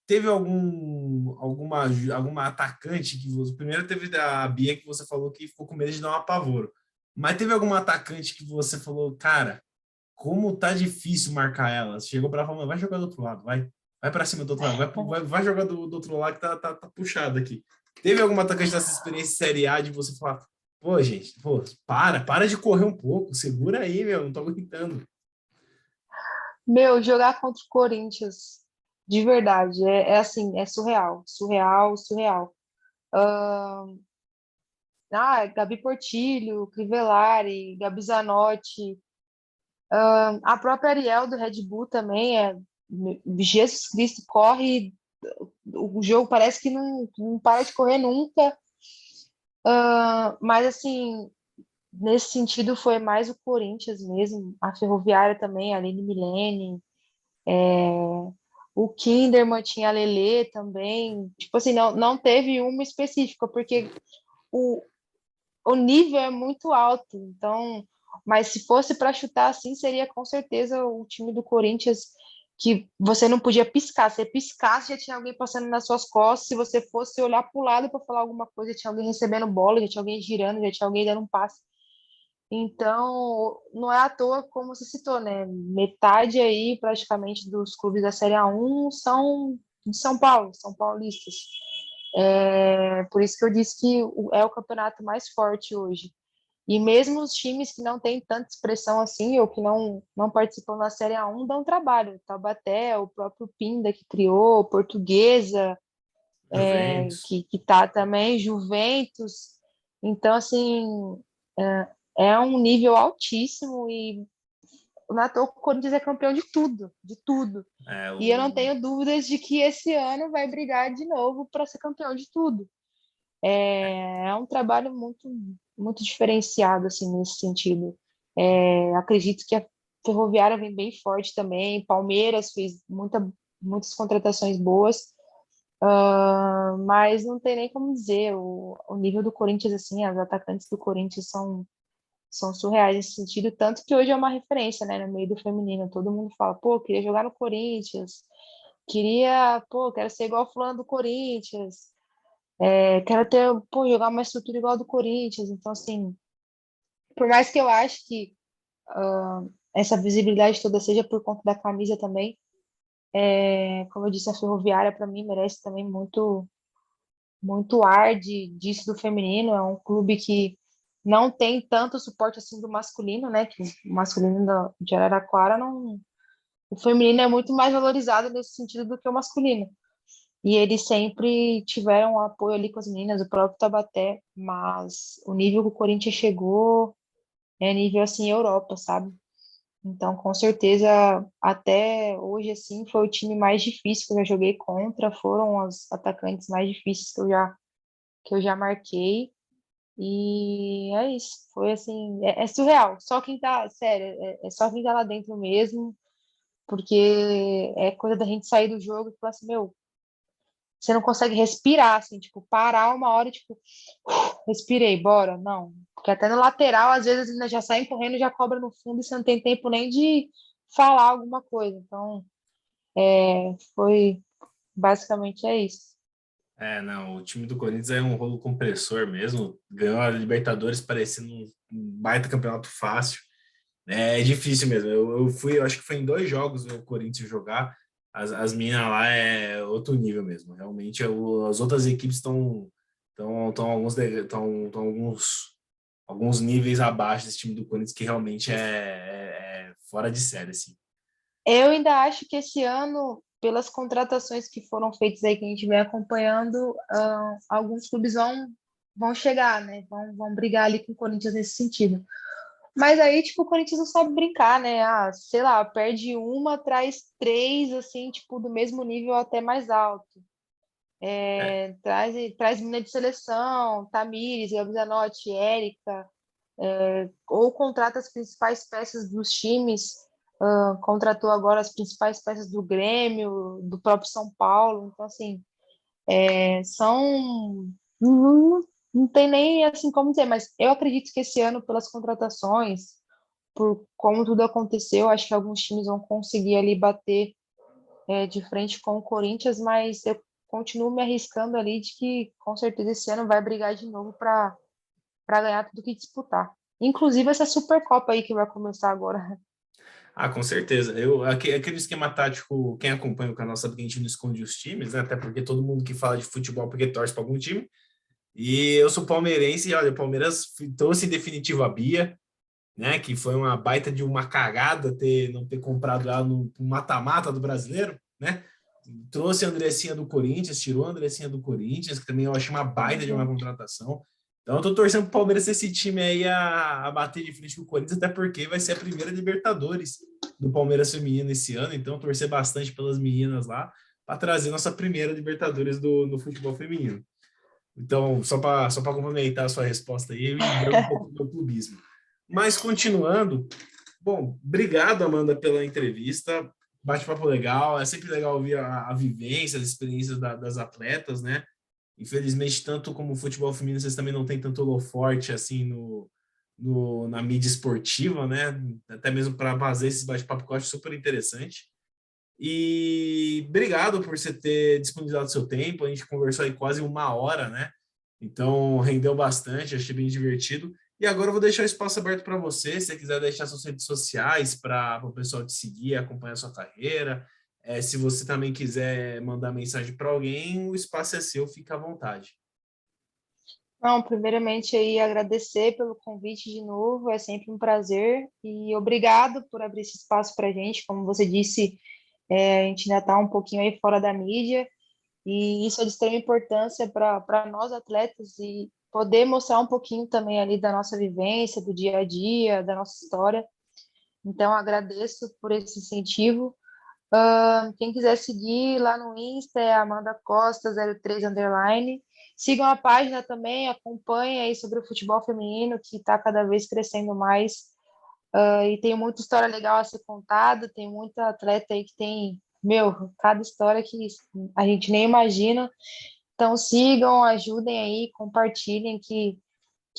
teve alguma atacante que você. Primeiro teve a Bia que você falou que ficou com medo de dar um apavoro. Mas teve alguma atacante que você falou, cara, como tá difícil marcar ela? Você chegou para ela e falou, vai jogar do outro lado, vai para cima do outro lado, vai jogar do outro lado que tá puxado aqui. Teve alguma atacante dessa experiência Série A de você falar, pô, gente, pô, para de correr um pouco, segura aí, meu, não tô aguentando. Meu, jogar contra o Corinthians, de verdade, é assim, é surreal, surreal, surreal. Gabi Portillo, Crivellari, Gabi Zanotti, a própria Ariel do Red Bull também Jesus Cristo, corre, o jogo parece que não para de correr nunca. Mas assim, nesse sentido foi mais o Corinthians mesmo, a Ferroviária também, a Aline Milene, o Kinderman tinha a Lelê também. Tipo assim, não teve uma específica, porque o, o nível é muito alto. Então, mas se fosse para chutar assim, seria com certeza o time do Corinthians que você não podia piscar. Se você piscasse, já tinha alguém passando nas suas costas. Se você fosse olhar para o lado para falar alguma coisa, já tinha alguém recebendo bola, já tinha alguém girando, já tinha alguém dando um passe. Então, não é à toa, como você citou, né? Metade aí, praticamente, dos clubes da Série A1 são de São Paulo, são paulistas. Por isso que eu disse que é o campeonato mais forte hoje. E mesmo os times que não têm tanta expressão assim, ou que não participam da Série A1, dão trabalho. Taubaté, o próprio Pinda que criou, Portuguesa, Juventus. que tá também, Juventus. Então, assim, é um nível altíssimo e o Corinthians é campeão de tudo, de tudo. É, E eu não tenho dúvidas de que esse ano vai brigar de novo para ser campeão de tudo. É um trabalho muito diferenciado assim nesse sentido. Acredito que a Ferroviária vem bem forte também. Palmeiras fez muitas contratações boas, mas não tem nem como dizer o nível do Corinthians assim. As atacantes do Corinthians são surreais nesse sentido, tanto que hoje é uma referência, né, no meio do feminino. Todo mundo fala, pô, queria jogar no Corinthians, quero ser igual fulano do Corinthians, quero ter, pô, jogar uma estrutura igual a do Corinthians. Então, assim, por mais que eu acho que essa visibilidade toda seja por conta da camisa também, como eu disse, a Ferroviária para mim merece também muito ar disso do feminino. É um clube que não tem tanto suporte assim do masculino, né? Que o masculino de Araraquara não. O feminino é muito mais valorizado nesse sentido do que o masculino. E eles sempre tiveram um apoio ali com as meninas, o próprio Tabaté, mas o nível que o Corinthians chegou é nível assim Europa, sabe? Então, com certeza, até hoje assim foi o time mais difícil que eu já joguei contra, foram os atacantes mais difíceis que eu já que eu já marquei. E é isso. Foi assim, é surreal. Só quem tá, sério, é só quem tá lá dentro mesmo, porque é coisa da gente sair do jogo e falar assim, meu, você não consegue respirar, assim, tipo, parar uma hora e, tipo, respirei, bora. Não. Porque até no lateral, às vezes, ainda já saem correndo, já cobra no fundo e você não tem tempo nem de falar alguma coisa. Então, foi basicamente é isso. Não, o time do Corinthians é um rolo compressor mesmo. Ganhou a Libertadores parecendo um baita campeonato fácil. É difícil mesmo. Eu fui, eu acho que foi em 2 jogos o Corinthians jogar. As meninas lá é outro nível mesmo. Realmente, as outras equipes estão alguns níveis abaixo desse time do Corinthians, que realmente é fora de série, assim. Eu ainda acho que esse ano, pelas contratações que foram feitas aí, que a gente vem acompanhando, alguns clubes vão chegar, né? Vão brigar ali com o Corinthians nesse sentido. Mas aí, tipo, o Corinthians não sabe brincar, né? Ah, sei lá, perde uma, traz três, assim, tipo, do mesmo nível até mais alto. É, Traz menina de seleção, Tamires, Gabi Zanotti, Érica, ou contrata as principais peças dos times, contratou agora as principais peças do Grêmio, do próprio São Paulo. Então, assim, são. Não tem nem assim como dizer, mas eu acredito que esse ano, pelas contratações, por como tudo aconteceu, acho que alguns times vão conseguir ali bater de frente com o Corinthians, mas eu continuo me arriscando ali de que com certeza esse ano vai brigar de novo para ganhar tudo que disputar. Inclusive essa Supercopa aí que vai começar agora. com certeza. Aquele esquema tático, quem acompanha o canal sabe que a gente não esconde os times, né? Até porque todo mundo que fala de futebol porque torce para algum time. E eu sou palmeirense e olha, o Palmeiras trouxe em definitivo a Bia, né? Que foi uma baita de uma cagada não ter comprado ela no mata-mata do brasileiro, né? Trouxe a Andressinha do Corinthians, tirou a Andressinha do Corinthians, que também eu achei uma baita de uma Uhum. contratação. Então eu tô torcendo pro Palmeiras esse time aí a bater de frente com o Corinthians, até porque vai ser a primeira Libertadores do Palmeiras feminino esse ano, então torcer bastante pelas meninas lá para trazer nossa primeira Libertadores no futebol feminino. Então, só para complementar a sua resposta aí, eu lembrei um pouco do meu clubismo. Mas continuando, bom, obrigado, Amanda, pela entrevista. Bate-papo legal. É sempre legal ouvir a vivência, as experiências das atletas, né? Infelizmente, tanto como o futebol feminino, vocês também não têm tanto holoforte assim na mídia esportiva, né? Até mesmo para fazer esses bate-papo que eu acho super interessante. E obrigado por você ter disponibilizado seu tempo. A gente conversou aí quase 1 hora, né? Então rendeu bastante, achei bem divertido. E agora eu vou deixar o espaço aberto para você, se você quiser deixar suas redes sociais para o pessoal te seguir, acompanhar a sua carreira. Se você também quiser mandar mensagem para alguém, o espaço é seu, fica à vontade. Não, primeiramente aí agradecer pelo convite de novo, é sempre um prazer e obrigado por abrir esse espaço para a gente. Como você disse, a gente ainda está um pouquinho aí fora da mídia e isso é de extrema importância para nós atletas e poder mostrar um pouquinho também ali da nossa vivência, do dia a dia, da nossa história. Então, agradeço por esse incentivo. Quem quiser seguir lá no Insta é Amanda Costa 03 underline. Sigam a página também, acompanhem aí sobre o futebol feminino, que está cada vez crescendo mais. E tem muita história legal a ser contada, tem muita atleta aí que tem, meu, cada história que a gente nem imagina. Então sigam, ajudem aí, compartilhem, que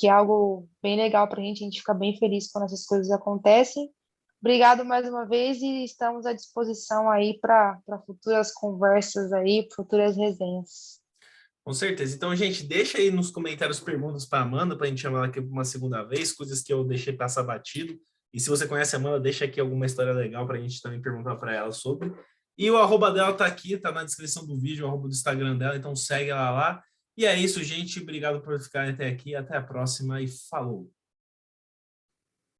é algo bem legal para a gente fica bem feliz quando essas coisas acontecem. Obrigado mais uma vez e estamos à disposição aí para futuras conversas aí, futuras resenhas. Com certeza. Então, gente, deixa aí nos comentários perguntas para a Amanda, para a gente chamar ela aqui uma segunda vez, coisas que eu deixei passar batido. E se você conhece a Amanda, deixa aqui alguma história legal para a gente também perguntar para ela sobre. E o arroba dela tá aqui, tá na descrição do vídeo, o arroba do Instagram dela, então segue ela lá. E é isso, gente. Obrigado por ficarem até aqui. Até a próxima e falou!